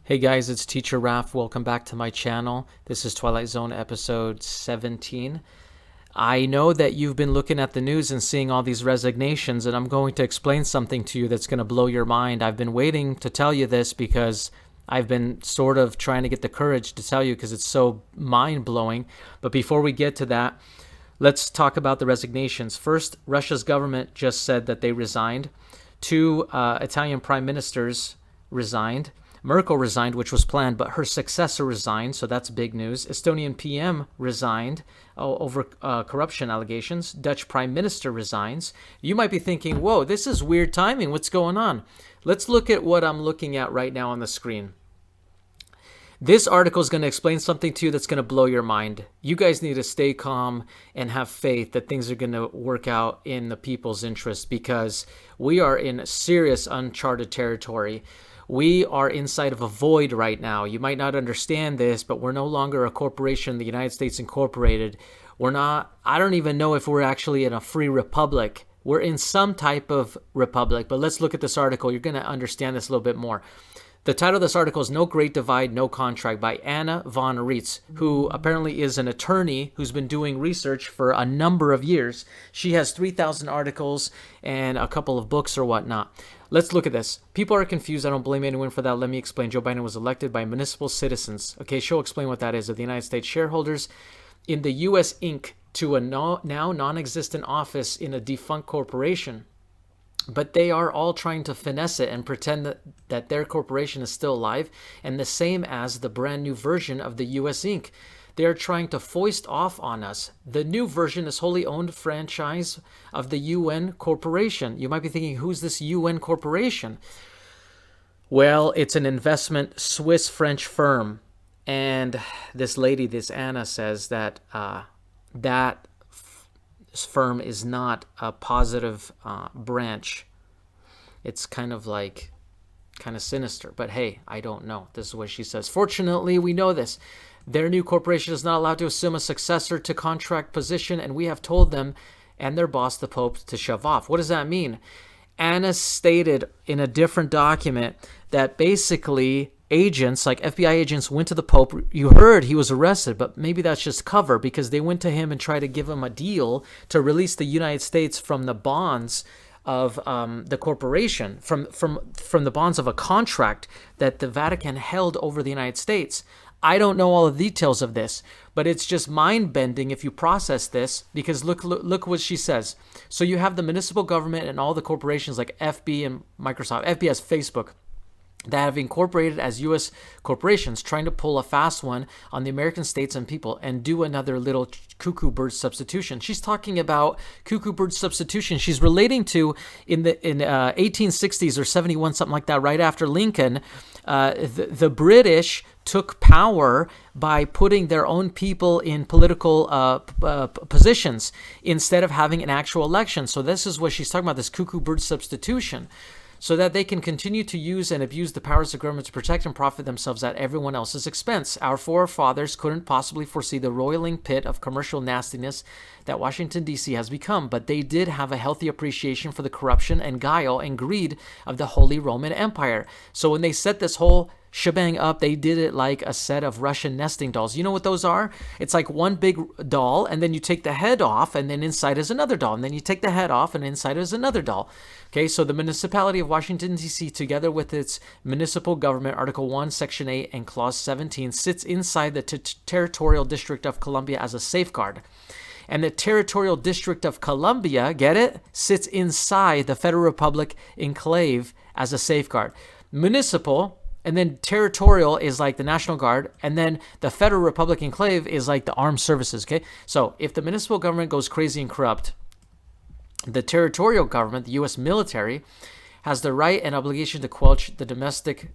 Hey guys, it's Teacher Raf. Welcome back to my channel. This is Twilight Zone episode 17. I know that you've been looking at the news and seeing all these resignations, and I'm going to explain something to you that's going to blow your mind. I've been waiting to tell you this because I've been sort of trying to get the courage to tell you because it's so mind-blowing. But before we get to that, let's talk about the resignations. First, Russia's government just said that they resigned. Two Italian prime ministers resigned. Merkel resigned, which was planned, but her successor resigned, so that's big news. Estonian PM resigned over corruption allegations. Dutch Prime Minister resigns. You might be thinking, whoa, this is weird timing. What's going on? Let's look at what I'm looking at right now on the screen. This article is going to explain something to you that's going to blow your mind. You guys need to stay calm and have faith that things are going to work out in the people's interest because we are in serious uncharted territory. We are inside of a void right now. You might not understand this, but we're no longer a corporation, the United States Incorporated. I don't even know if we're actually in a free republic. We're in some type of republic, but let's look at this article. You're going to understand this a little bit more. The title of this article is No Great Divide, No Contract by Anna von Reitz, who apparently is an attorney who's been doing research for a number of years. She has 3,000 articles and a couple of books or whatnot. Let's look at this. People are confused. I don't blame anyone for that. Let me explain. Joe Biden was elected by municipal citizens. Okay, she'll explain what that is. Of the United States shareholders in the U.S. Inc. to a now non-existent office in a defunct corporation. But they are all trying to finesse it and pretend that their corporation is still alive, and the same as the brand new version of the U.S. Inc. They are trying to foist off on us. The new version is wholly owned franchise of the UN Corporation. You might be thinking, who's this UN Corporation? Well, it's an investment Swiss-French firm. And this lady, this Anna, says that that firm is not a positive branch. It's kind of sinister. But hey, I don't know. This is what she says. Fortunately, we know this. Their new corporation is not allowed to assume a successor to contract position, and we have told them and their boss, the Pope, to shove off. What does that mean? Anna stated in a different document that basically agents, like FBI agents, went to the Pope. You heard he was arrested, but maybe that's just cover because they went to him and tried to give him a deal to release the United States from the bonds of the corporation, from the bonds of a contract that the Vatican held over the United States. I don't know all the details of this, but it's just mind-bending if you process this, because look what she says. So you have the municipal government and all the corporations like FB and Microsoft. FB has Facebook, that have incorporated as U.S. corporations, trying to pull a fast one on the American states and people and do another little cuckoo bird substitution. She's talking about cuckoo bird substitution. She's relating to in 1860s or 71, something like that, right after Lincoln, the British took power by putting their own people in political positions instead of having an actual election. So this is what she's talking about, this cuckoo bird substitution, so that they can continue to use and abuse the powers of government to protect and profit themselves at everyone else's expense. Our forefathers couldn't possibly foresee the roiling pit of commercial nastiness that Washington, D.C. has become, but they did have a healthy appreciation for the corruption and guile and greed of the Holy Roman Empire. So when they set this whole shebang up, they did it like a set of Russian nesting dolls. You know what those are? It's like one big doll, and then you take the head off, and then inside is another doll, and then you take the head off, and inside is another doll. Okay, so the municipality of Washington, D.C., together with its municipal government, Article 1, Section 8, and Clause 17, sits inside the Territorial District of Columbia as a safeguard. And the Territorial District of Columbia, get it, sits inside the Federal Republic enclave as a safeguard. Municipal, and then territorial is like the National Guard, and then the Federal Republic enclave is like the armed services, okay? So if the municipal government goes crazy and corrupt, the territorial government, the U.S. military, has the right and obligation to quench the domestic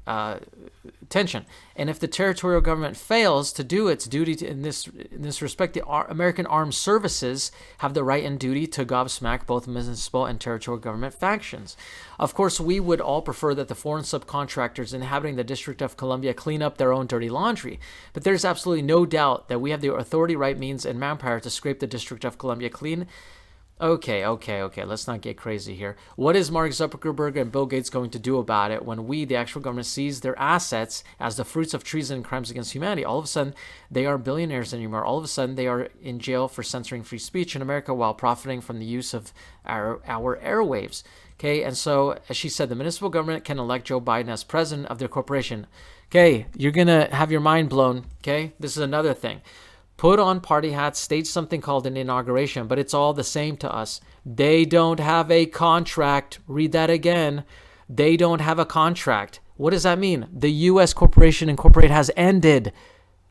tension. And if the territorial government fails to do its duty in this respect, the American Armed Services have the right and duty to gobsmack both municipal and territorial government factions. Of course, we would all prefer that the foreign subcontractors inhabiting the District of Columbia clean up their own dirty laundry. But there's absolutely no doubt that we have the authority, right, means, and manpower to scrape the District of Columbia clean Okay. Let's not get crazy here. What is Mark Zuckerberg and Bill Gates going to do about it when we, the actual government, seize their assets as the fruits of treason and crimes against humanity? All of a sudden, they aren't billionaires anymore. All of a sudden, they are in jail for censoring free speech in America while profiting from the use of our airwaves. Okay, and so, as she said, the municipal government can elect Joe Biden as president of their corporation. Okay, you're going to have your mind blown. Okay, this is another thing. Put on party hats, stage something called an inauguration, but it's all the same to us. They don't have a contract. Read that again. They don't have a contract. What does that mean? The U.S. Corporation Incorporated has ended.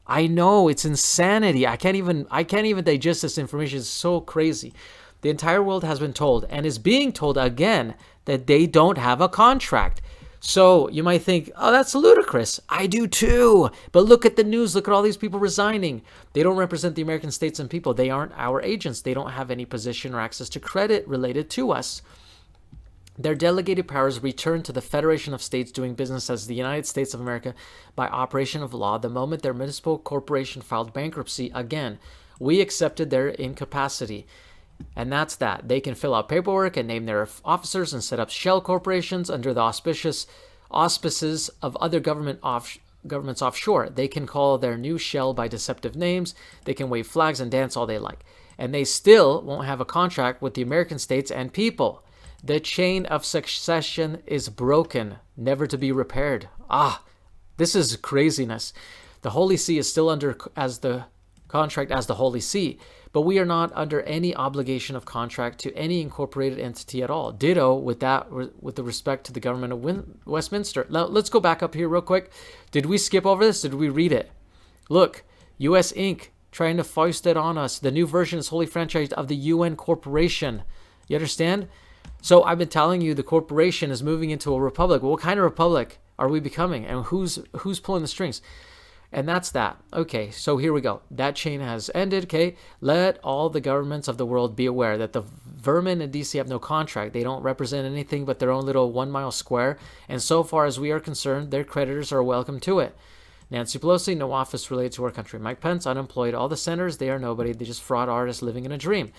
I know, it's insanity. I can't even digest this information. It's so crazy. The entire world has been told and is being told again that they don't have a contract. So you might think, oh, that's ludicrous. I do too. But look at the news. Look at all these people resigning. They don't represent the American states and people. They aren't our agents. They don't have any position or access to credit related to us. Their delegated powers return to the Federation of States doing business as the United States of America by operation of law the moment their municipal corporation filed bankruptcy. Again, we accepted their incapacity. And that's that. They can fill out paperwork and name their officers and set up shell corporations under the auspices of other governments offshore. They can call their new shell by deceptive names. They can wave flags and dance all they like. And they still won't have a contract with the American states and people. The chain of succession is broken, never to be repaired. This is craziness. The Holy See is still under as the contract as the Holy See, but we are not under any obligation of contract to any incorporated entity at all. Ditto with that, with the respect to the government of Westminster. Now, let's go back up here real quick. Did we skip over this? Did we read it? Look, U.S. Inc. trying to foist it on us. The new version is wholly franchised of the UN Corporation. You understand? So I've been telling you the corporation is moving into a republic. Well, what kind of republic are we becoming? And who's pulling the strings? And that's that. Okay, so here we go. That chain has ended, okay? Let all the governments of the world be aware that the vermin in DC have no contract. They don't represent anything but their own little 1 mile square. And so far as we are concerned, their creditors are welcome to it. Nancy Pelosi, no office related to our country. Mike Pence, unemployed. All the senators, they are nobody. They're just fraud artists living in a dream.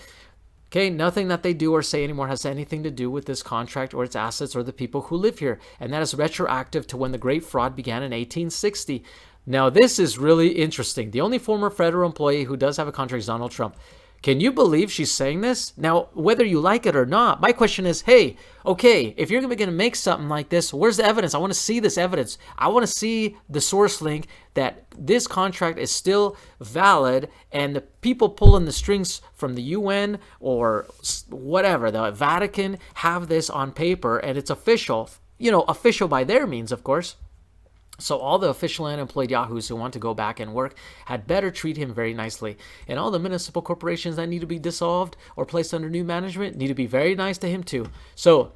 Okay, nothing that they do or say anymore has anything to do with this contract or its assets or the people who live here. And that is retroactive to when the great fraud began in 1860. Now, this is really interesting. The only former federal employee who does have a contract is Donald Trump. Can you believe she's saying this? Now, whether you like it or not, my question is, hey, okay, if you're going to make something like this, where's the evidence? I want to see this evidence. I want to see the source link that this contract is still valid and the people pulling the strings from the UN or whatever, the Vatican, have this on paper and it's official, official by their means, of course. So all the official and employed yahoos who want to go back and work had better treat him very nicely. And all the municipal corporations that need to be dissolved or placed under new management need to be very nice to him too. So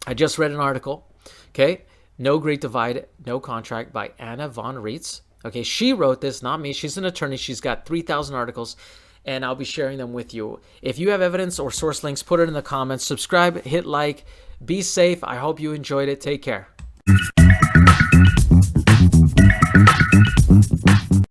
I just read an article, okay? No Great Divide, No Contract by Anna von Reitz. Okay, she wrote this, not me. She's an attorney. She's got 3,000 articles, and I'll be sharing them with you. If you have evidence or source links, put it in the comments. Subscribe, hit like. Be safe. I hope you enjoyed it. Take care.